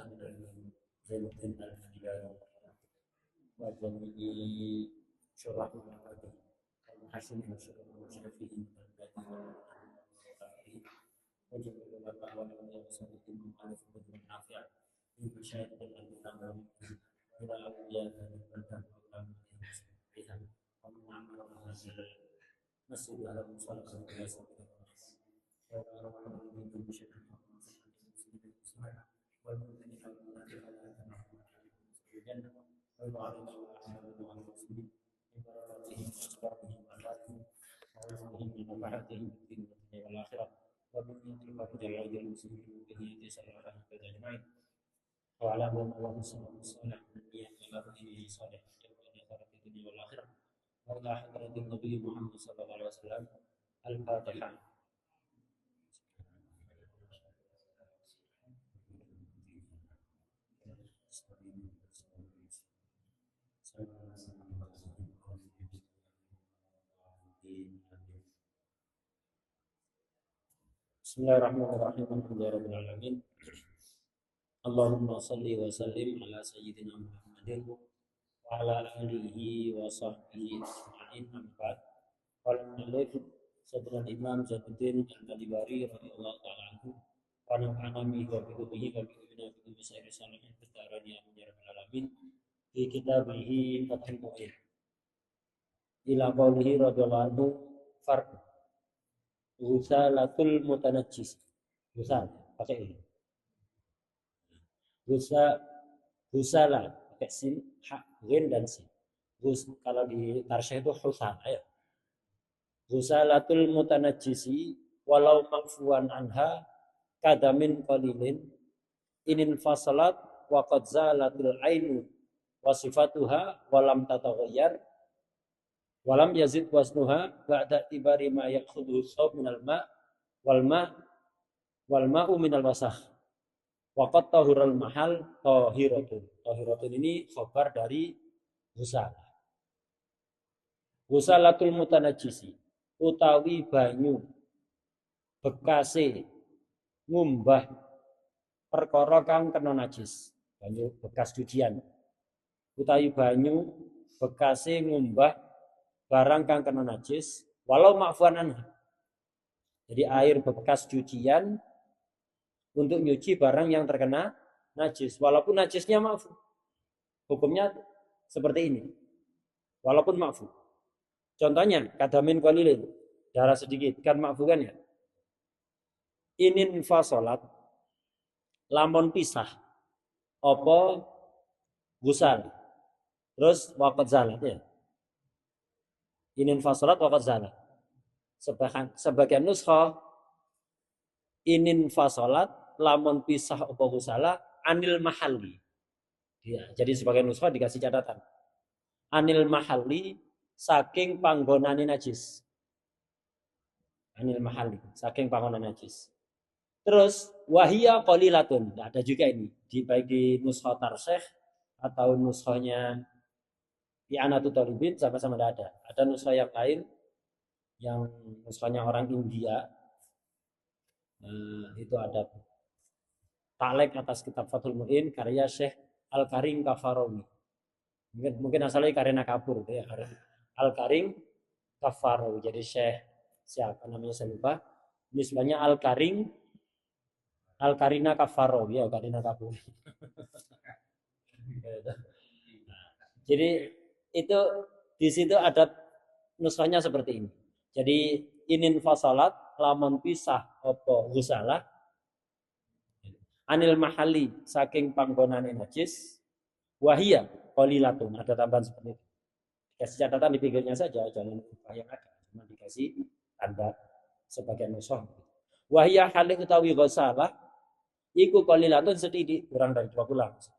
bersama dengan Zainuddin Al-Fadiyah wajan di surah Al-Fatih Al-Hasim Al-Surah Al-Syafi'i Al-Fatih wajan beberapa awal yang disebutkan oleh Ibnu Nafi' di Syaitan al-Kitab ila awliya dan ulama yang mengamal hasil masjid al-Musallam biasa Al-Fatihah. Bismillahirrahmanirrahim. Alhamdulillahirrahmanirrahim. Allahumma salli wa sallim ala sayyidina Muhammadin wa ala alihi wa sahbihi ajma'in. Amma qala al-muallif Sayyidina Imam Zainuddin Al-Madibari radhiyallahu ta'ala anhu wa nafa'ana bihi wa bihi wa bihi wa bihi salamin bidarani amin ya rabbal alamin fi kitabihi Fathul Mu'in ila qawlihi radhiyallahu anhu farq Ghusalatul mutanajjis. Ghusal pakai ini. Ghusala pakai sin, ha, ghin dan sin. Kalau di tarsyih itu husal ya. Ghusalatul mutanajjisi walau maghfuwan anha kadamin qalilin inin fasalat wa qad zalatul ainu wa sifatuha wa lam tataghayyar walam yazid wasnuha ba'da tibari ma yaqsudu sawb minal ma' wal ma'u minal wasakh wa qad tahural mahal tahiratun ini khabar dari Ghusalatul mutanajjisi utawi banyu bekase ngumbah perkara kang kena najis, banyu bekas cucian utawi banyu bekase ngumbah barang kang kena najis walau ma'fuan anha. Jadi air bekas cucian untuk nyuci barang yang terkena najis walaupun najisnya ma'fu. Hukumnya seperti ini. Walaupun ma'fu. Contohnya kadamin qalilin, darah sedikit kan ma'fu kan ya? Inin fasolat lamun pisah apa gusal. Terus waqad zalat ya. Inin fasolat waqad zalat. Sebagian nuskha inin fasolat lamun pisah apa gusala anil mahalli. Ya, jadi sebagian nuskha dikasih catatan. Anil mahalli saking panggonane najis. Anil mahalli saking panggonan najis. Terus wahia qalilatun. Nah, ada juga ini di baik di nuskha tarsyih atau nuskhanya I'anatul Talibin sama-sama ada. Ada nuskha yang lain yang nuskhanya orang India. Itu ada taklek atas kitab Fathul Mu'in karya Syekh Al-Karim Kafarawi. Mungkin asalnya Karina Kapur ya, Al-Karim Kafarawi. Jadi Syekh siapa namanya saya lupa. Nisbahnya Al-Karim Al-Karina Kafarawi ya, Karina Kapur. Jadi itu di situ ada nuskhanya seperti ini. Jadi inin fasalat lamun pisah apa ghusalah anil mahali saking panggonane najis wahia qalilatun, ada tambahan seperti itu. Kasih catatan di pinggirnya saja, jangan lupa yang ada, cuma dikasih tanda sebagian nuskha. Wahia halih utawi ghusalah iku qalilatun sedikit kurang dari 20.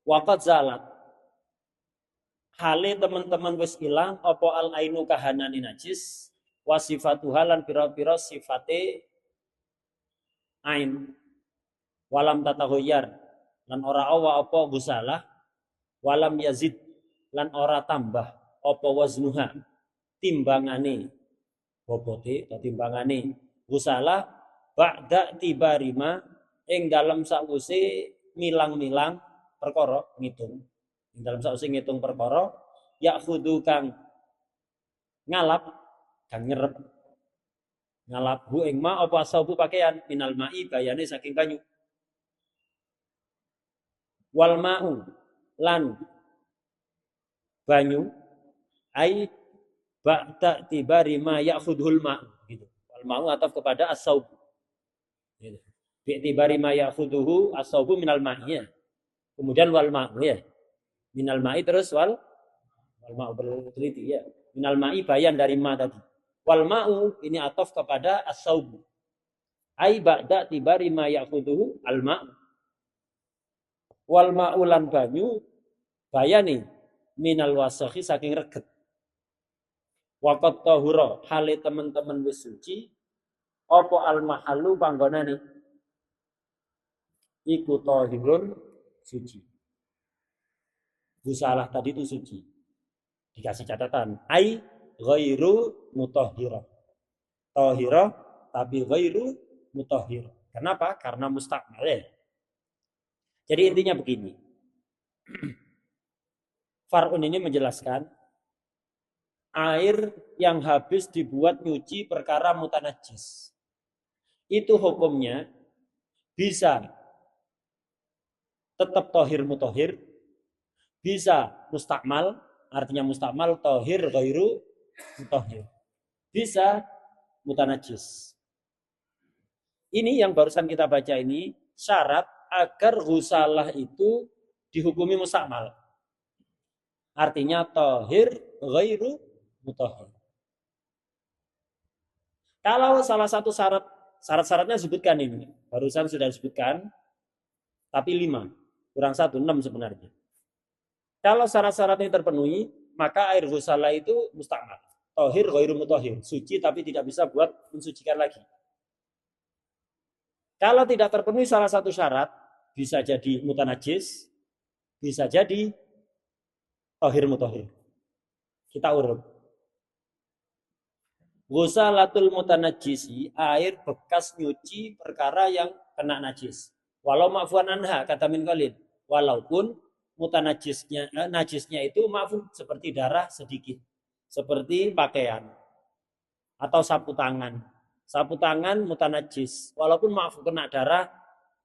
Waqad zalat hale teman-teman wis ilang apa al ainu kahanane najis wasifatuha lan pira-pira sifate ain walam tataghayyar lan ora awa apa gusalah walam yazid lan ora tambah apa waznuha timbangane bobote atau timbangane gusalah ba'da tibarima ing dalam sause milang-milang perkara ngitung. Ing dalam sause ngitung perkara ya khudu kang ngalap kang nyerep ngalap hu ing ma apa asabu pakaian minal ma'i bayane saking banyu. Wal ma'u lan banyu ai ba'da tibarima ya khudhul ma gitu. Wal ma'u ataf kepada as-saub. Gitu. Bi'tibari ma ya'khudhuhu as-saubu minal ma'i ya. Kemudian wal ma'u ya. Minal ma'i terus wal ma'u berteliti ya. Minal ma'i bayan dari ma tadi. Wal ma'u ini ataf kepada as-saubu. Ai ba'da tibari ma ya'khudhuhu al ma'u. Wal ma'u lan banyu bayani minal wasakhi saking reget. Waqat tahura hale teman-teman wis suci apa al mahallu panggonane iku tahirun suci. Gusalah tadi itu suci. Dikasih catatan. Ai ghairu mutahhirah. Tahirah tapi ghairu mutahhirah. Kenapa? Karena mustakmal ya. Jadi intinya begini. Far'un ini menjelaskan air yang habis dibuat nyuci perkara mutanajis. Itu hukumnya bisa tetap tohir mutohir, bisa mustakmal, artinya mustakmal tohir ghairu mutohir, bisa mutanajis. Ini yang barusan kita baca ini syarat agar ghusalah itu dihukumi mustakmal, artinya tohir ghairu mutohir. Kalau salah satu syarat-syaratnya sebutkan ini, barusan sudah disebutkan, tapi 5. Kurang 1, 6 sebenarnya. Kalau syarat-syarat ini terpenuhi, maka air ghusalah itu mustakmal. Tohir, ghairu mutahhir. Suci tapi tidak bisa buat mensucikan lagi. Kalau tidak terpenuhi salah satu syarat, bisa jadi mutanajis, bisa jadi tohir mutahhir. Kita urut. Ghusalatul mutanajisi, air bekas nyuci perkara yang kena najis. Walau ma'fuan anha, kata Min Khalid. Walaupun najisnya itu ma'fu seperti darah sedikit. Seperti pakaian. Atau sapu tangan. Sapu tangan mutanajis. Walaupun ma'fu kena darah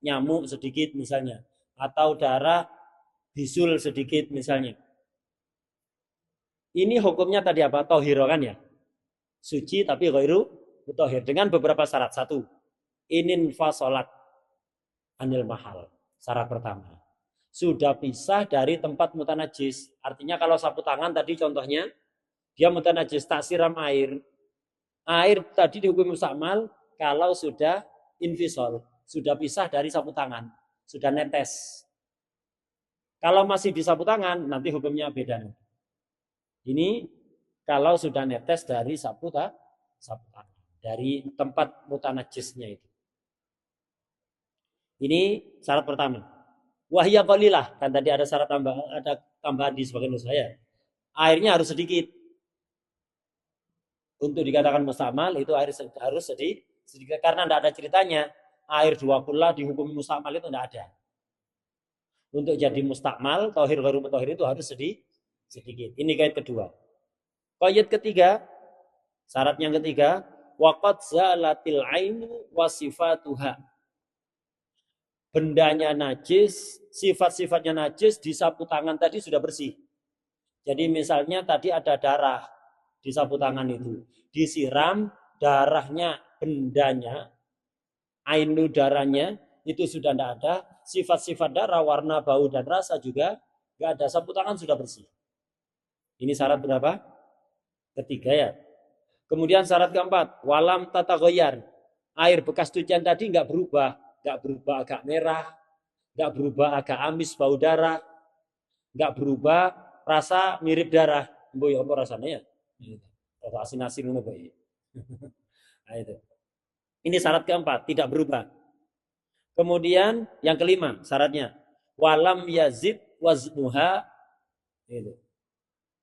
nyamuk sedikit misalnya. Atau darah bisul sedikit misalnya. Ini hukumnya tadi apa? Tohiro kan ya? Suci tapi ghairu mutahhir. Dengan beberapa syarat. 1. Inin fasolat anil mahal. Syarat pertama. Sudah pisah dari tempat mutanajis. Artinya kalau sapu tangan tadi contohnya, dia mutanajis, tak siram air. Air tadi dihukum mustakmal kalau sudah infisol. Sudah pisah dari sapu tangan. Sudah netes. Kalau masih di sapu tangan, nanti hukumnya beda. Ini kalau sudah netes dari sapu tangan. Dari tempat mutanajisnya itu. Ini syarat pertama. Wahya qalilah, kan tadi ada syarat tambahan di sebagian saya. Airnya harus sedikit. Untuk dikatakan mustakmal itu air harus sedikit karena tidak ada ceritanya air 2 kula dihukumi mustakmal itu tidak ada. Untuk jadi mustakmal, tohir ghairu mutahhir itu harus sedikit. Ini kait kedua. Kait ketiga, syarat yang ketiga, waqad zalatil ainu wa sifatuha. Bendanya najis, sifat-sifatnya najis, di sapu tangan tadi sudah bersih. Jadi misalnya tadi ada darah di sapu tangan itu. Disiram, darahnya, bendanya, ainu darahnya, itu sudah tidak ada. Sifat-sifat darah, warna, bau, dan rasa juga tidak ada. Sapu tangan sudah bersih. Ini syarat berapa? Ketiga ya. Kemudian syarat keempat, walam tatagoyar. Air bekas cucian tadi nggak berubah agak merah, nggak berubah agak amis bau darah, nggak berubah rasa mirip darah. Boy apa rasanya ya? Rasa asin-asin ngono boy. Nah, itu. Ini syarat keempat, tidak berubah. Kemudian yang kelima syaratnya, walam yazid waznuha. Itu.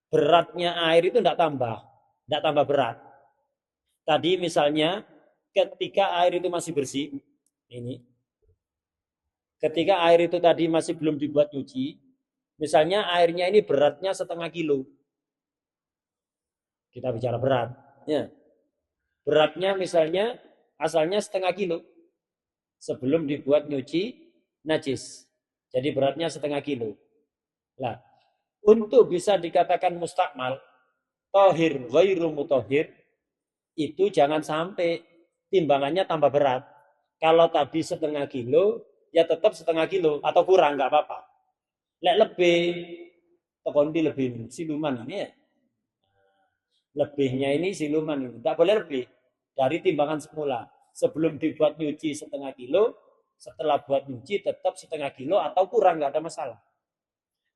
Beratnya air itu tidak tambah berat. Tadi misalnya ketika air itu masih bersih, ini, ketika air itu tadi masih belum dibuat nyuci, misalnya airnya ini beratnya 0,5 kilo, kita bicara berat, ya, beratnya misalnya asalnya 0,5 kilo, sebelum dibuat nyuci najis, jadi beratnya 0,5 kilo. Nah, untuk bisa dikatakan mustakmal, tohir, ghairu mutohir, itu jangan sampai timbangannya tambah berat. Kalau tadi 0,5 kilo, ya tetap 0,5 kilo atau kurang nggak apa-apa. Lek lebih, tekondi lebih siluman ini ya. Lebihnya ini siluman ini, nggak boleh lebih dari timbangan semula. Sebelum dibuat nyuci 0,5 kilo, setelah buat nyuci tetap 0,5 kilo atau kurang nggak ada masalah.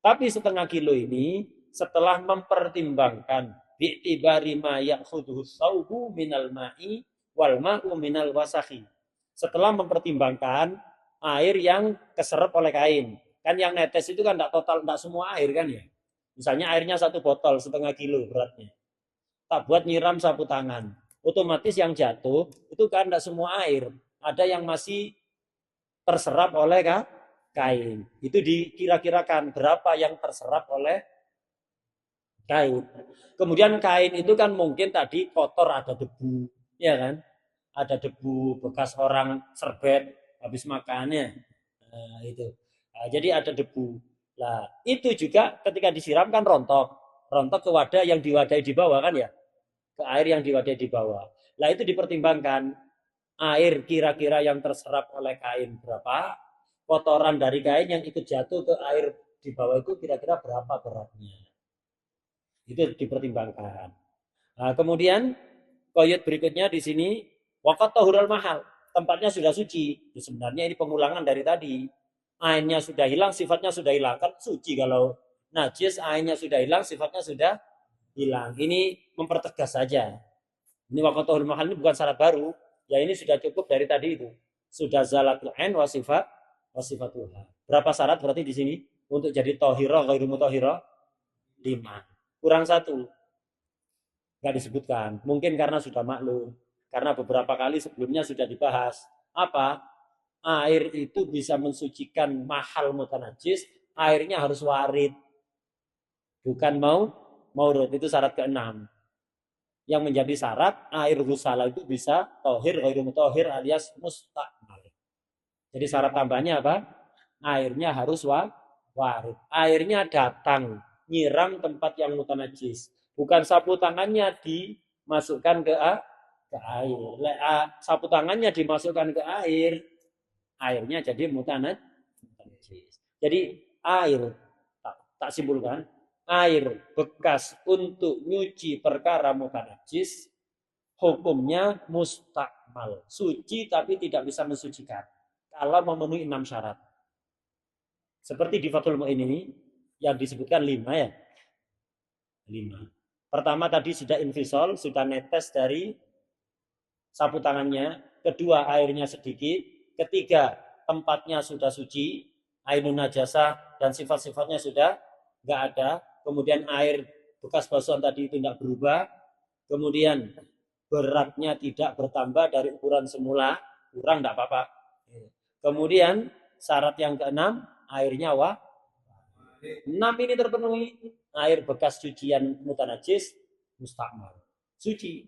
Tapi 0,5 kilo ini setelah mempertimbangkan bi'tibari ma ya'khudhu thawbu minal ma'i wal ma'u minal wasakhi. Setelah mempertimbangkan air yang keserap oleh kain. Kan yang netes itu kan enggak total, enggak semua air kan ya. Misalnya airnya 1 botol 0,5 kilo beratnya. Tak buat nyiram sapu tangan. Otomatis yang jatuh itu kan enggak semua air. Ada yang masih terserap oleh kain. Itu dikira-kirakan berapa yang terserap oleh kain. Kemudian kain itu kan mungkin tadi kotor, ada debu, ya kan? Ada debu bekas orang serbet habis makannya. Nah, itu. Nah, jadi ada debu. Nah, itu juga ketika disiram kan rontok. Rontok ke wadah yang diwadahi di bawah kan ya? Ke air yang diwadahi di bawah. Nah, itu dipertimbangkan air kira-kira yang terserap oleh kain berapa, kotoran dari kain yang ikut jatuh ke air di bawah itu kira-kira berapa beratnya. Itu dipertimbangkan. Nah, kemudian koyot berikutnya di sini waqat tahurul mahal. Tempatnya sudah suci. Sebenarnya ini pengulangan dari tadi. Airnya sudah hilang, sifatnya sudah hilang. Kan suci kalau najis, airnya sudah hilang, sifatnya sudah hilang. Ini mempertegas saja. Ini waqat tahurul mahal ini bukan syarat baru. Ya ini sudah cukup dari tadi itu. Sudah zalatul ain wasifat wasifatullah. Berapa syarat berarti di sini untuk jadi tohiro ghairu mutahhiro? 5. Kurang 1. Nggak disebutkan. Mungkin karena sudah maklum. Karena beberapa kali sebelumnya sudah dibahas. Apa? Air itu bisa mensucikan mahal mutanajis. Airnya harus warid. Bukan maurud. Itu syarat ke-6. Yang menjadi syarat air ghusalah itu bisa tohir, ghairu mutahhir alias mustakmal. Jadi syarat tambahnya apa? Airnya harus warid. Airnya datang nyiram tempat yang mutanajis. Bukan sapu tangannya dimasukkan ke air. Sapu tangannya dimasukkan ke air, airnya jadi mutanajis. Jadi air, tak simpulkan, air bekas untuk nyuci perkara mutanajis hukumnya mustakmal, suci tapi tidak bisa mensucikan kalau memenuhi 6 syarat. Seperti di Fathul Mu'in ini yang disebutkan 5 ya. 5. Pertama tadi sudah infisol, sudah netes dari sapu tangannya. Kedua, airnya sedikit. Ketiga, tempatnya sudah suci, ainun najasah dan sifat-sifatnya sudah nggak ada. Kemudian air bekas basuhan tadi itu tidak berubah. Kemudian beratnya tidak bertambah dari ukuran semula, kurang tidak apa-apa. Kemudian syarat yang keenam, airnya 6 ini terpenuhi, air bekas cucian mutanajis mustakmal, suci,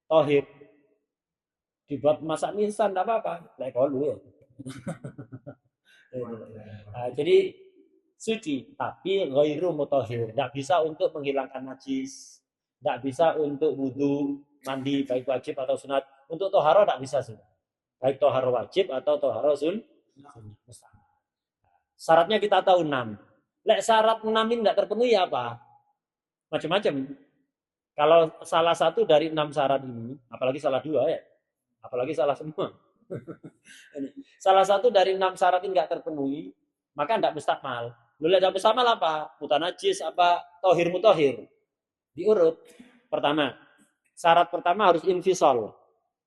tohir, dibuat masak mie instan tidak apa-apa, kayak kolu ya. Nah, jadi suci, tapi ghairu mutahhir, tidak bisa untuk menghilangkan najis, tidak bisa untuk wudhu, mandi baik wajib atau sunat. Untuk toharo tidak bisa sudah, baik toharo wajib atau toharo sunat. Syaratnya kita tahu 6. Lek syarat 6 ini tidak terpenuhi apa? Macam-macam. Kalau salah satu dari 6 syarat ini, apalagi salah 2 ya, apalagi salah semua. Salah satu dari 6 syarat ini nggak terpenuhi, maka tidak mustakmal. Lalu tidak mustakmal apa? Mutanajis apa? Tohir mutahhir. Diurut. Pertama, syarat pertama harus infisol.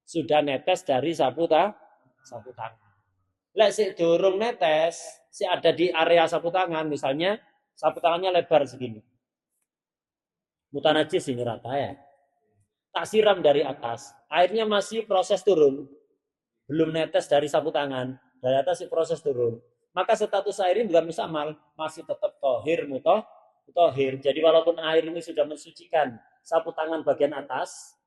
Sudah netes dari sapu tangan. Lek si durung netes, si ada di area sapu tangan, misalnya sapu tangannya lebar segini. Mutanajis ini rata ya. tak siram dari atas, airnya masih proses turun, belum netes dari sapu tangan, dari atas proses turun, maka status air ini bukan mustamal, masih tetap tohir mutohir. Jadi walaupun air ini sudah mensucikan sapu tangan bagian atas,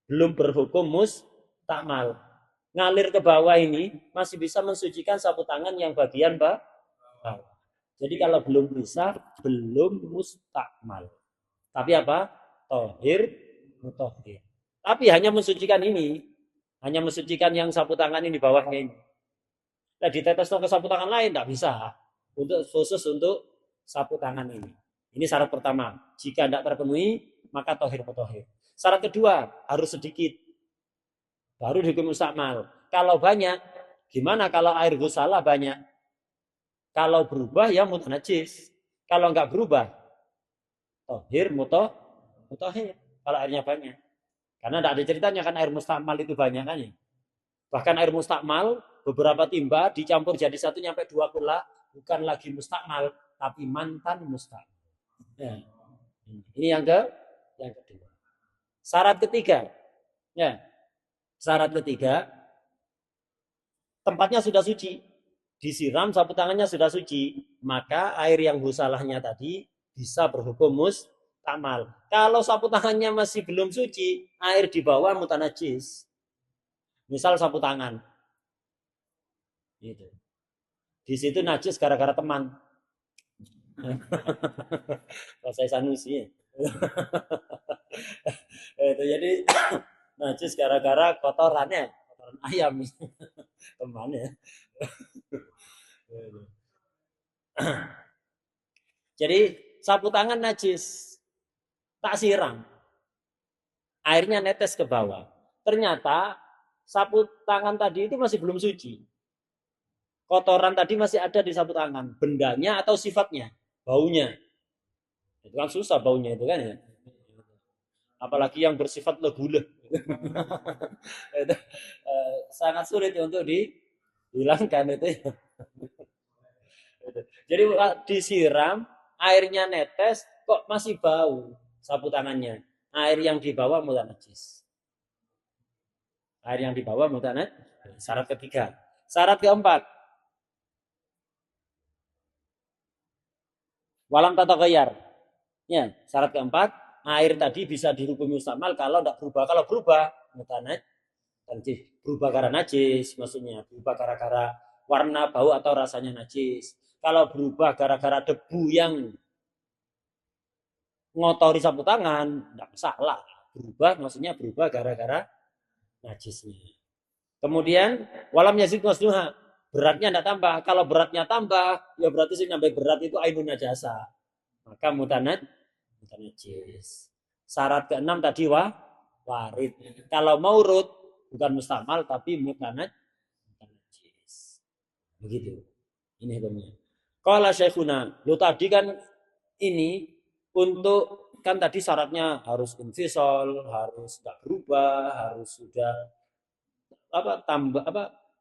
belum berhukum mustakmal. Ngalir ke bawah ini masih bisa mensucikan sapu tangan yang bagian bawah. Jadi kalau belum bisa, belum mustakmal. Tapi apa? Tohir, mutohir. Tapi hanya mensucikan ini. Hanya mensucikan yang sapu tangan ini di bawahnya ini. Nah, ditetes ke sapu tangan lain, tidak bisa. Khusus untuk sapu tangan ini. Ini syarat pertama. Jika tidak terpenuhi, maka tohir, mutohir. Syarat kedua, harus sedikit. Baru dihukum mustakmal. Kalau banyak, gimana kalau air ghusalah banyak? Kalau berubah ya mutanajis. Kalau enggak berubah, tohir, mutohir. Kalau airnya banyak. Karena tidak ada ceritanya kan air mustakmal itu banyak kan ya. Bahkan air mustakmal, beberapa timba dicampur jadi satu nyampe 2 kula, bukan lagi mustakmal, tapi mantan mustakmal. Ya. Ini yang kedua. Syarat ketiga. Ya. Syarat ketiga, tempatnya sudah suci, disiram sapu tangannya sudah suci, maka air yang ghusalahnya tadi bisa berhukum mustakmal. Kalau sapu tangannya masih belum suci, air di bawah mutanajis. Misal sapu tangan, gitu. Di situ najis gara-gara teman. Saya Sanusi. Itu jadi najis gara-gara kotoran ayam temannya. Jadi sapu tangan najis, tak siram, airnya netes ke bawah. Ternyata sapu tangan tadi itu masih belum suci. Kotoran tadi masih ada di sapu tangan, bendanya atau sifatnya, baunya. Itu kan susah baunya itu kan ya. Apalagi yang bersifat leguleh. Itu sangat sulit untuk dihilangkan itu. Jadi disiram, airnya netes, kok masih bau sapu tangannya. Air yang dibawa mutanajis. Air yang dibawa mutanajis. Syarat ketiga. Syarat keempat. Walam tata gayar. Ya, syarat keempat, air tadi bisa dihukumi mustakmal kalau tidak berubah. Kalau berubah, mutanajis. Berubah karena najis, maksudnya berubah gara-gara warna, bau atau rasanya najis. Kalau berubah gara-gara debu yang ngotori sapu tangan, tidak salah. Berubah maksudnya berubah gara-gara najisnya. Kemudian walam yazid wasnuha, beratnya tidak tambah. Kalau beratnya tambah, ya berarti sih nambah berat itu ainun najasa. Maka mutanajis. Syarat keenam tadi warid. Kalau maurud bukan mustamal tapi mutanajis. Begitu. Ini hukumnya. Kalau Syekhuna, lu tadi kan ini untuk kan tadi syaratnya harus infisol, harus tidak berubah, harus sudah tambah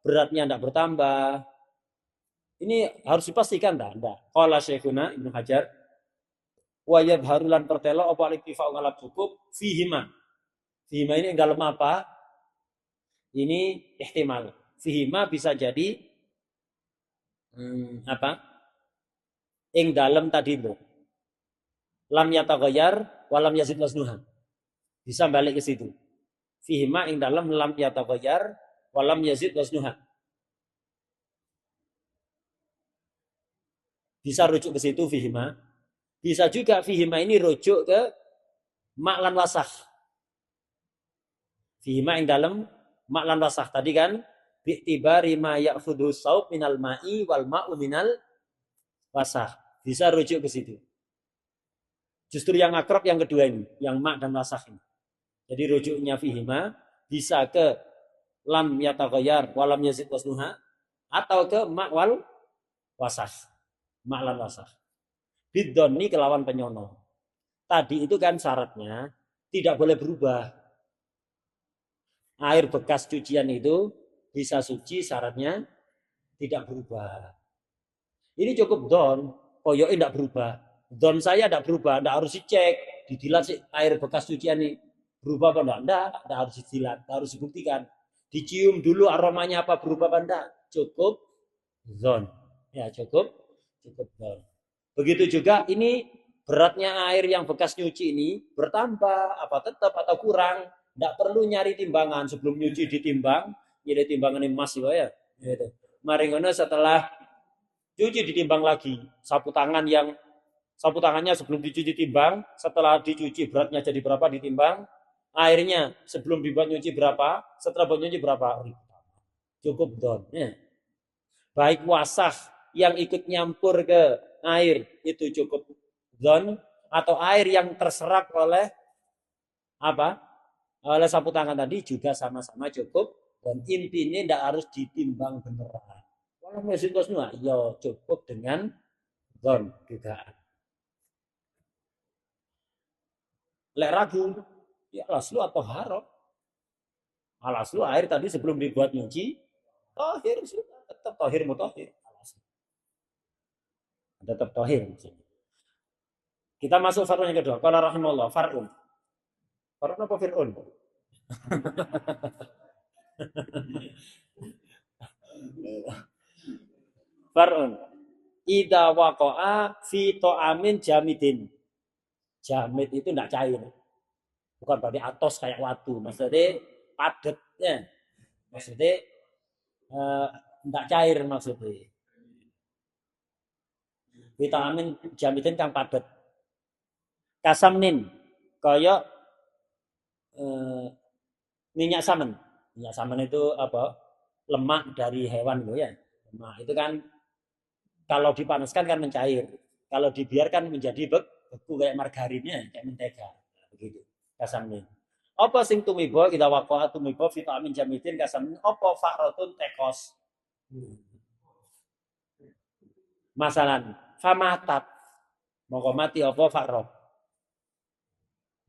beratnya tidak bertambah. Ini harus dipastikan enggak? Qala Syekhuna Ibnu Hajar wa yadharulan pertelo apa al-iktifa ngalap cukup fihima. Fihima ini dalam apa? Ini ihtimal. Fihima bisa jadi ing dalam tadi itu. Lam yataghayyar wa lam yazid wasnuha. Bisa balik ke situ. Fihima ing dalam lam yataghayyar wa lam yazid wasnuha. Bisa rujuk ke situ fihima. Bisa juga fihima ini rujuk ke maklan wasah. Fihima ing dalam maklan wasah tadi kan bi'tibari ma ya'khudhu saub minal ma'i wal ma'u minal wasah. Bisa rujuk ke situ. Justru yang akrab yang kedua ini, yang mak dan wasah ini. Jadi rujuknya fihima bisa ke lam yataghayyar wa lam yazid wasnuha atau ke mak wal wasah. Mak lan wasah. Bidoni kelawan penyono. Tadi itu kan syaratnya tidak boleh berubah. Air bekas cucian itu bisa suci, syaratnya tidak berubah. Ini cukup don, koyoknya tidak berubah. Don saya tidak berubah, tidak harus dicek, didilat air bekas cucian ini. berubah apa enggak harus dijilat, harus dibuktikan. Dicium dulu aromanya apa, berubah apa enggak, cukup zon. Ya, cukup zon. Begitu juga ini beratnya air yang bekas nyuci ini bertambah apa tetap atau kurang, enggak perlu nyari timbangan sebelum nyuci ditimbang, jadi timbangan emas ya. Gitu. Mari ngono setelah cuci ditimbang lagi. Sapu tangannya sebelum dicuci ditimbang, setelah dicuci beratnya jadi berapa ditimbang, airnya sebelum dibuat nyuci berapa, setelah buat nyuci berapa. Cukup don. Ya. Baik wasah yang ikut nyampur ke air itu cukup don, atau air yang terserap oleh apa? Oleh sapu tangan tadi juga sama-sama cukup, dan intinya tidak harus ditimbang beneran. Kalau mesin semua, ya cukup dengan don dugaan. Lek ragu, ya alaslu atau harap. Alaslu air tadi sebelum dibuat nyuci, tohir sudah, tetap tohir mutohir. Tetap tohir. Kita masuk farun yang kedua. Qala rahimahullah, farun. Farun apa fir'un? Farun. Ida waqa'a fi to'amin jamidin. Jamid itu tidak cair. Bukan berarti atos kayak watu. Maksudnya padat. Ya. Maksudnya tidak cair maksudnya. Vitamin jamidin kang padat. Kasamnin. Kayak minyak samen. Minyak samen itu apa? Lemak dari hewan loh ya. Lemak itu kan kalau dipanaskan kan mencair. Kalau dibiarkan menjadi beku kayak margarinnya, kayak mentega. Begitu. Kasamnin. Apa sing tumibo kita waqa'a tumibo vitamin jamidin kasamnin apa fakrotun tekos. Masalan, famatat. Mongko mati apa fakro.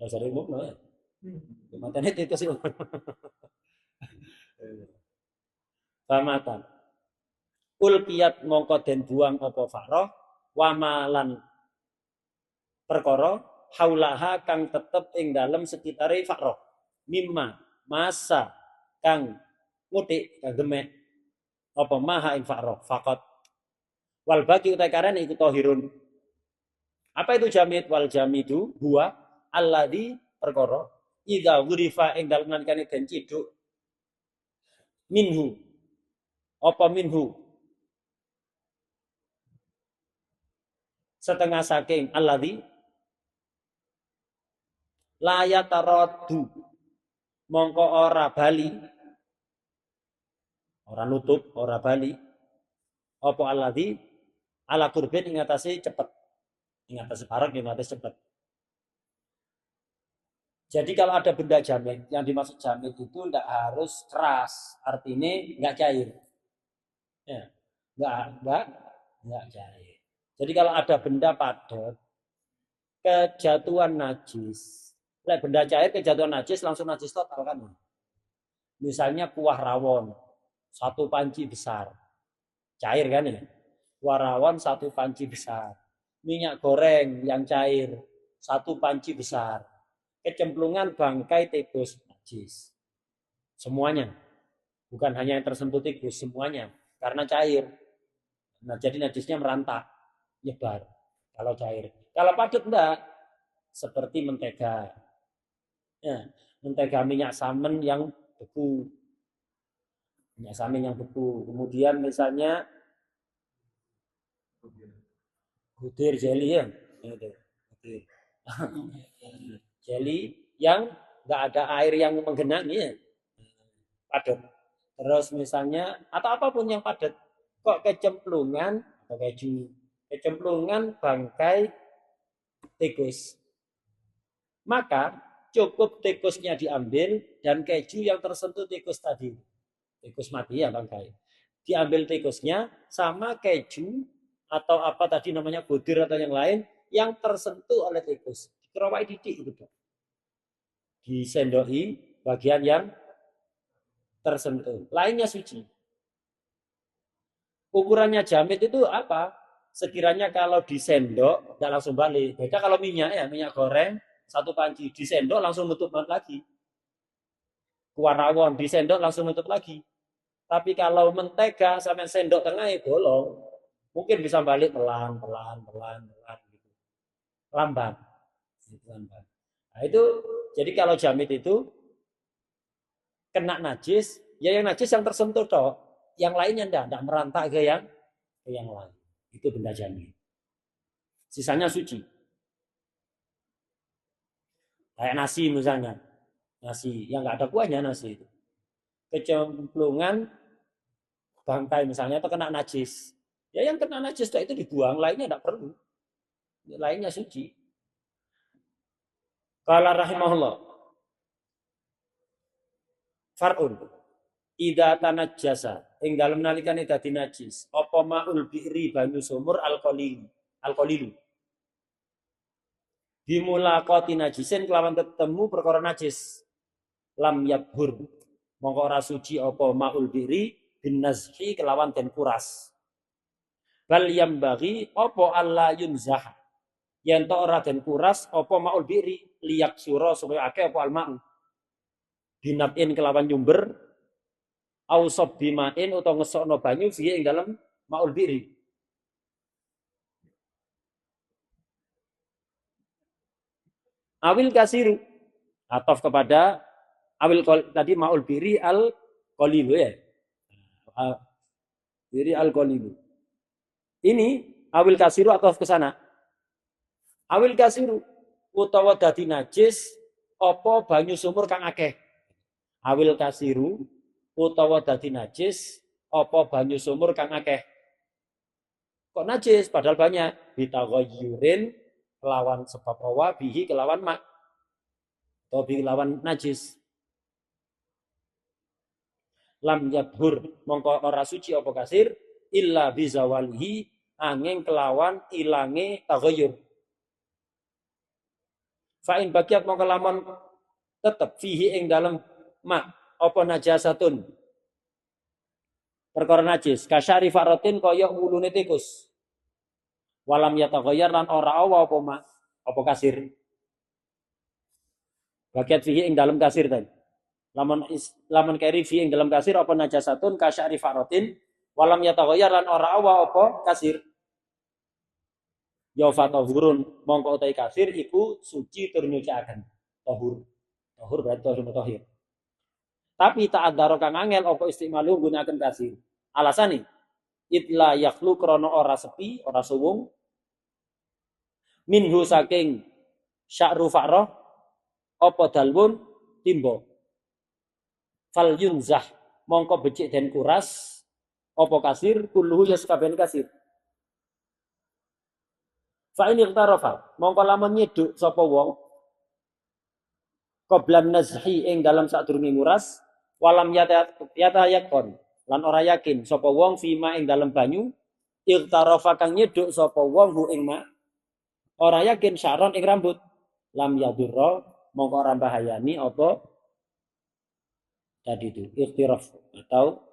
Ya sari umum ya. Matane itu sih. Famatan. Ulkiyat mongko den buang apa fakro wamalan perkara haulaha kang tetep ing dalem sekitare fakro. Mimma masa kang ngutik kang gemek apa maha ing fakro fakot wal baki utai karene iku tahirun. Apa itu jamid? Wal jamidu huwa alladzi perkara idza ghurifa ing dalem nalikane den ciduk minhu apa minhu setengah saking alladzi la yataradu mongko ora bali ora nutup ora bali apa alladzi ala kurbin ing atase cepet ing atase parek ing atase cepet. Jadi kalau ada benda jamid, yang dimaksud jamid itu tidak harus keras, artinya nggak cair. Ya, nggak cair. Jadi kalau ada benda padat, kejatuhan najis, benda cair kejatuhan najis langsung najis total kan? Misalnya kuah rawon, satu panci besar, cair kan ya? Kuah rawon satu panci besar, minyak goreng yang cair, satu panci besar. Kecemplungan bangkai tikus najis. Semuanya. Bukan hanya yang tersentuh tikus, semuanya. Karena cair. Nah, jadi najisnya merantak, nyebar. Kalau cair. Kalau padat enggak. Seperti mentega. Ya, mentega minyak samen yang beku. Minyak samen yang beku. Kemudian misalnya butir jelly ya. Butir. Jelly yang nggak ada air yang menggenangi ya, padat. Terus misalnya atau apapun yang padat, kok kecemplungan atau keju, kecemplungan bangkai tikus, maka cukup tikusnya diambil dan keju yang tersentuh tikus tadi, tikus mati ya bangkai, diambil tikusnya sama keju atau apa tadi namanya butir atau yang lain yang tersentuh oleh tikus, dikerawai didik gitu. Disendohi bagian yang tersentuh. Lainnya suci. Ukurannya jamit itu apa? Sekiranya kalau disendok, tidak langsung balik. Beda kalau minyak ya, minyak goreng, satu panci, disendok langsung nutup lagi. Kuarawon disendok langsung nutup lagi. Tapi kalau mentega sampai sendok tengahnya bolong, mungkin bisa balik pelan gitu. Lambat. Nah, itu jadi kalau jamit itu kena najis, ya yang najis yang tersentuh toh, yang lainnya enggak merantak ke yang lain. Itu benda jamit. Sisanya suci. Kayak nasi misalnya. Nasi yang enggak ada kuahnya nasi itu. Kecemplungan bangkai misalnya itu kena najis. Ya yang kena najis itu dibuang, lainnya enggak perlu. Lainnya suci. Qala rahimahullah. Far'un. Ida tanajjasa ing dalem nalikane dadi najis apa maul bi'ri banyu sumur alqalilu bimulaqati najisin kelawan ketemu perkara najis lam yabhur mongko ora suci apa maul bi'ri bin nazhi kelawan den kuras bal yambaghi apa alla yunzah yen to ora den kuras apa maul bi'ri liyak sura supaya akeh apa alma'u binatin kelawan nyumber ausab bimain utawa ngesokno banyu fiye ing dalam maul biri. Awil kasiru atau kepada awil tadi maul biri al qalilu ya. Biri al qalilu. Ini awil kasiru atau ke sana. Awil kasiru utawa dadi najis apa banyu sumur kang akeh. Awil kasiru utawa dadi najis apa banyu sumur kang akeh. Kok najis padahal banyak bitaghayyurin kelawan sebab rawa bihi kelawan mak atau bihi kelawan najis lam yabhur mongko ora suci apa kasir illa bizawalihi angin kelawan ilange taghayyur fa in baqiat mongko lamun tetep fihi ing dalem mak apa najasatun perkara najis kasyari faratin kaya wulune tikus walam yataghayyar lan ora apa mak apa kasir bagiat fihi ing dalam kasir tadi lamun keri fihi ing dalam kasir apa najasatun kasyari faratin walam yataghayyar lan ora apa kasir ya fatahurun mongko utai kasir iku suci tur nyucikaken tahur berarti tahur mutahhir tapi tak ada kang angel apa istimalu gunakan kasir alasane itla yakhlu krana ora sepi ora suwung minhu saking sya'ru fa'rah apa dalwun timbo fal yunzah mongko becik den kuras apa kasir kulluhu ya sekaben kasir fa ini iqtarafa mongko lamun nyeduk sapa wong qablan nazhi ing dalam sadurunge nguras walam yatayakon lan ora yakin sapa wong fima ing dalam banyu iqtarafa kang nyeduk sapa wong hu ing ma ora yakin syaron ing rambut lam yadurra mongko ora bahayani apa tadi itu ikhtiraf atau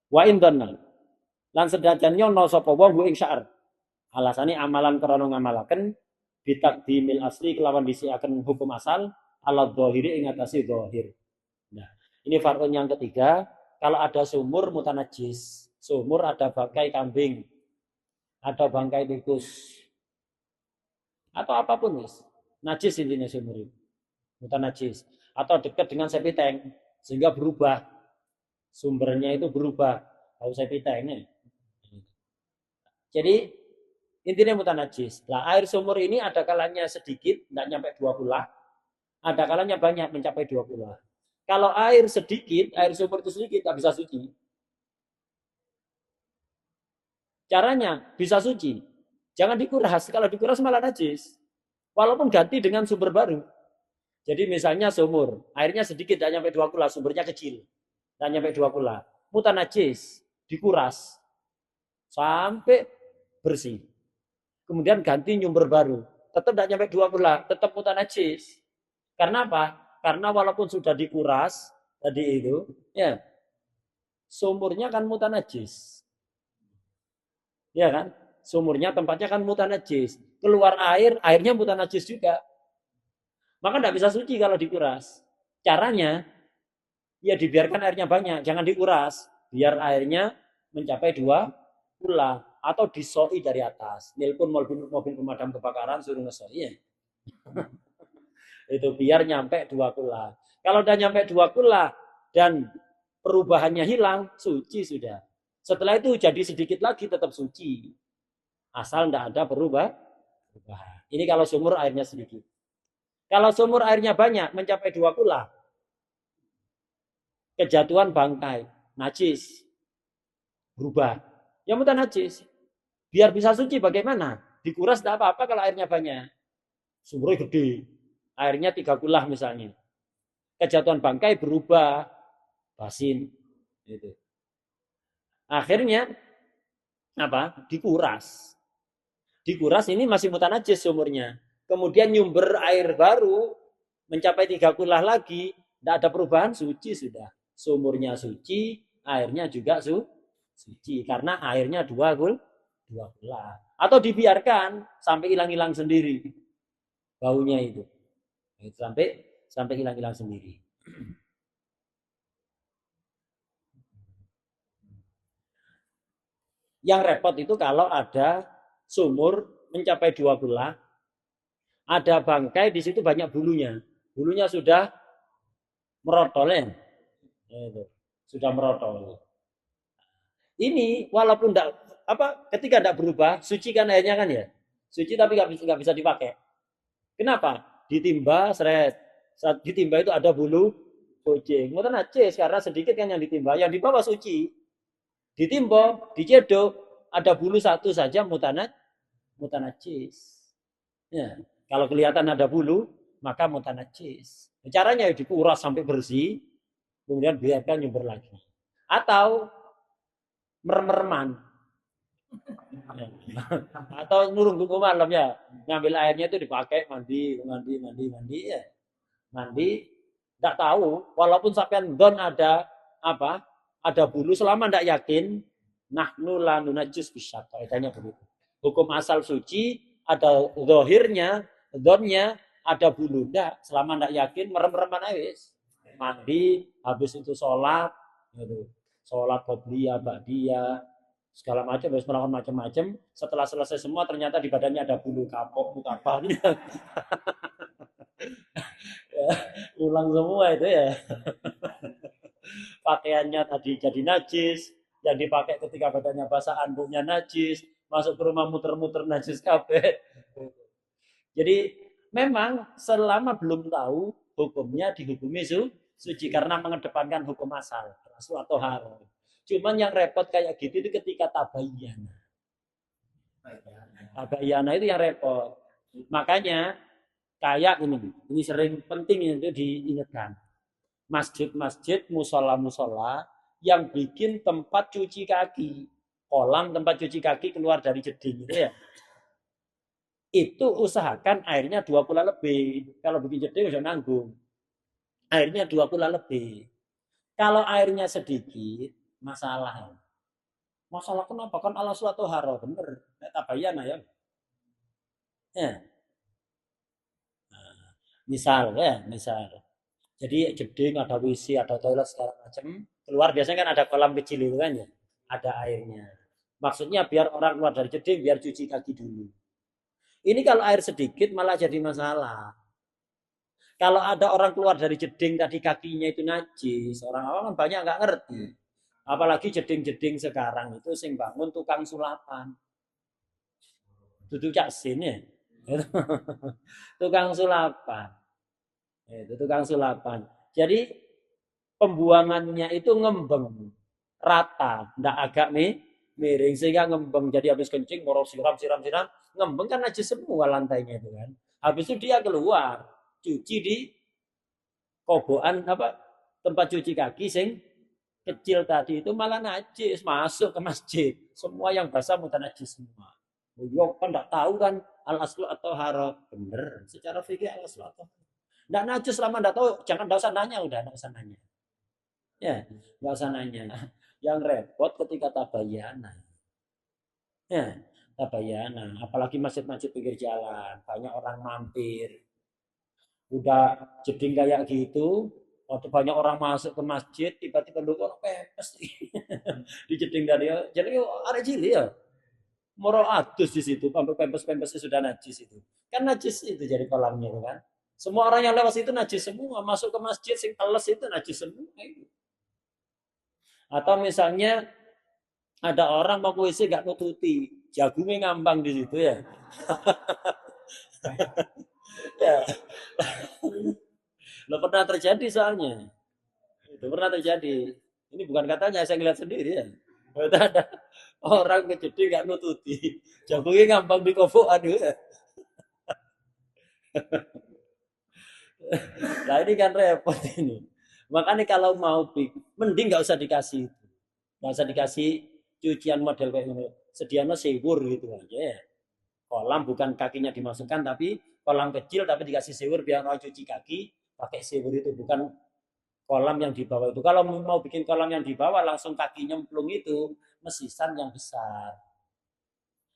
wa indanna lan sedajan nyono sapa wong ing syar alasane amalan krana ngamalaken bitakdimil asli kelawan disiaken hukum asal ala dhahiri ing atase dhahir. Nah, ini farqun yang ketiga, kalau ada sumur mutanajis, sumur ada bangkai kambing, ada bangkai tikus, atau apapun wis. Najis intinya sumur itu. Mutanajis. Atau dekat dengan septic tank sehingga berubah. Sumbernya itu berubah. Tahu septic tanknya. Jadi intinya mutanajis. Nah, air sumur ini ada kalanya sedikit, tidak nyampe 2 kula. Ada kalanya banyak, mencapai 2 kula. Kalau air sedikit, air sumur itu sedikit, tak bisa suci. Caranya bisa suci. Jangan dikuras. Kalau dikuras malah najis. Walaupun ganti dengan sumber baru. Jadi misalnya sumur, airnya sedikit, tidak nyampe 2 kula, sumbernya kecil. Tidak nyampe 2 kula. Mutanajis, dikuras. Sampai bersih. Kemudian ganti nyumber baru. Tetap tidak nyampe 2 kula, tetap mutanajis. Karena apa? Karena walaupun sudah dikuras tadi itu, ya sumurnya kan mutanajis. Ya kan? Sumurnya tempatnya kan mutanajis. Keluar air, airnya mutanajis juga. Maka tidak bisa suci kalau dikuras. Caranya, ya dibiarkan airnya banyak, jangan dikuras. Biar airnya mencapai 2 kula. Atau disoi dari atas. Nelpon mobil pemadam kebakaran, suruh ngesoi. Ya. Itu biar nyampe 2 kula. Kalau udah nyampe 2 kula dan perubahannya hilang, suci sudah. Setelah itu jadi sedikit lagi tetap suci. Asal tidak ada perubahan. Ini kalau sumur airnya sedikit. Kalau sumur airnya banyak, mencapai 2 kula, kejatuhan bangkai, najis, berubah. Ya mudah najis. Biar bisa suci bagaimana? Dikuras tidak apa-apa kalau airnya banyak. Sumurnya gede, airnya 3 kula misalnya. Kejatuhan bangkai berubah, basin. Gitu. Akhirnya apa? Dikuras. Dikuras ini masih mutanajis sumurnya. Kemudian nyumber air baru mencapai 3 kula lagi, tidak ada perubahan, suci sudah. Sumurnya suci, airnya juga suci karena airnya 2 kula. Atau dibiarkan sampai hilang-hilang sendiri baunya itu. Sampai hilang-hilang sendiri. Yang repot itu kalau ada sumur mencapai 2 kula, ada bangkai di situ banyak bulunya. Bulunya sudah merotol ya. Sudah merotol. Ini walaupun enggak ketika tidak berubah, suci kan airnya kan ya. Suci tapi nggak bisa dipakai. Kenapa? Ditimba, seret. Saat ditimba itu ada bulu kucing. Mungkin najis karena sedikit kan yang ditimba. Yang di bawah suci. Ditimba, dicedok, ada bulu satu saja mutanajis. Ya, kalau kelihatan ada bulu, maka mutanajis. Caranya dikuras sampai bersih, kemudian biarkan nyumber lagi. Atau merem-mereman. Atau nurung tunggu malam ya, ngambil airnya itu dipakai mandi ya. Mandi, tidak tahu, walaupun sampean don ada apa? Ada bulu selama tidak yakin, nahnu la nunajjis bisyaq. Kaidahnya begitu. Hukum asal suci ada zahirnya, donnya ada bulu. Tidak, selama tidak yakin merem-mereman aja. Mandi, habis itu sholat, gitu. Sholat qobliyah, ba'diyah, segala macam, harus melakukan macam-macam. Setelah selesai semua, ternyata di badannya ada bulu kapok, mutafah. Ya, ulang semua itu ya. Pakaiannya tadi jadi najis, yang dipakai ketika badannya basah anduknya najis, masuk ke rumah muter-muter najis kabeh. Jadi memang selama belum tahu hukumnya dihukumi suci karena mengedepankan hukum asal, rasul atau haram. Cuman yang repot kayak gitu itu ketika tabayyana. Tabayyana itu yang repot. Makanya kayak ini sering penting itu diingatkan. Masjid-masjid, musola-musola yang bikin tempat cuci kaki, kolam tempat cuci kaki keluar dari jeding gitu ya. Itu usahakan airnya 2 kula lebih. Kalau bikin jeding udah nanggung. Airnya 2 kula lebih. Kalau airnya sedikit, masalah. Masalah kenapa? Kan Allah suatu haro, bener. Tabayana ya. Ya. Nah, misal ya, misal. Jadi jeding, ada WC, ada toilet segala macam. Keluar biasanya kan ada kolam kecil itu kan ya. Ada airnya. Maksudnya biar orang keluar dari jeding biar cuci kaki dulu. Ini kalau air sedikit malah jadi masalah. Kalau ada orang keluar dari jeding tadi kakinya itu najis, orang awam kan banyak nggak ngerti. Apalagi jeding-jeding sekarang itu sing bangun tukang sulapan. Duduk cak sin ya. Tukang sulapan. Itu tukang sulapan. Jadi pembuangannya itu ngembeng rata, ndak agak miring sehingga ngembeng. Jadi habis kencing moro siram, ngembeng kan aja semua lantainya itu kan. Habis itu dia keluar cuci di kobokan tempat cuci kaki sing kecil tadi itu malah najis masuk ke masjid. Semua yang basah mudah najis semua. Yo kan ndak tahu kan al aslu atau haram. Bener, secara fikih al aslu atau ndak najis selama ndak tahu, jangan ndak usah nanya udah, ndak usah nanya. Ya, nggak usah nanya. Yang repot ketika tabayana. Ya, tabayana. Apalagi masjid-masjid pinggir jalan, banyak orang mampir. Udah jeding kayak gitu, waktu banyak orang masuk ke masjid, tiba-tiba lu kok pepes di jeding dari jadi ada cilik ya. Moro adus di situ, sampai pempes-pempesnya sudah najis itu. Kan najis itu jadi kolamnya itu kan. Semua orang yang lewat situ najis semua, masuk ke masjid sing teles itu najis semua. Atau misalnya ada orang mau WC gak nututi, jagungnya ngambang di situ ya. Ya, lo pernah terjadi soalnya. Itu pernah terjadi. Ini bukan katanya, saya ngeliat sendiri ya. Itu ada orang kejadi gak nututi, jagungnya ngambang di kofo, aduh ya. Nah ini kan repot ini. Makanya kalau mau mending nggak usah dikasih, nggak usah dikasih cucian model kayak ini. Sedianya sewur gitu aja ya. Kolam bukan kakinya dimasukkan tapi kolam kecil tapi dikasih sewur biar orang cuci kaki pakai sewur itu bukan kolam yang di bawah itu. Kalau mau bikin kolam yang di bawah langsung kaki nyemplung itu mesisan yang besar.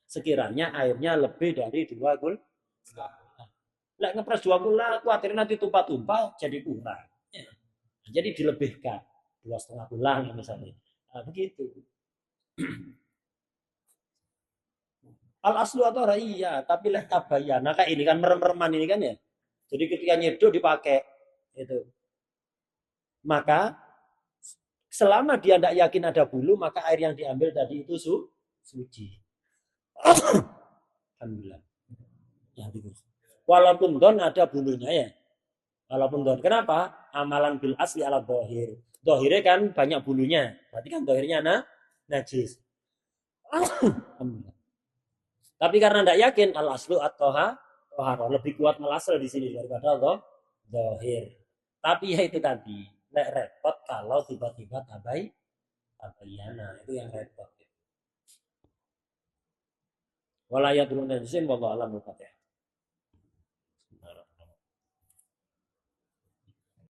Sekiranya airnya lebih dari 2 gul. Lah ngepres 2 gula, khawatir nanti tumpah-tumpah jadi kurang. Ya. Jadi dilebihkan 2,5 bulan misalnya. Nah, begitu. Al aslu atau iya, tapi lek tabayana kayak ini kan merem-mereman ini kan ya. Jadi ketika nyeduh dipakai itu. Maka selama dia tidak yakin ada bulu, maka air yang diambil tadi itu suci. Alhamdulillah. Ya, gitu. Walaupun don ada bulunya ya. Walaupun don. Kenapa? Amalan bil asli ala dohir. Dohirnya kan banyak bulunya. Berarti kan dohirnya najis. Alhamdulillah. Tapi karena tidak yakin al aslu atau toharo lebih kuat melasel di sini daripada Allah dohir. Tapi ya itu tadi, repot kalau tiba-tiba tabayana itu yang repot. Walayat turun dan wallahu alam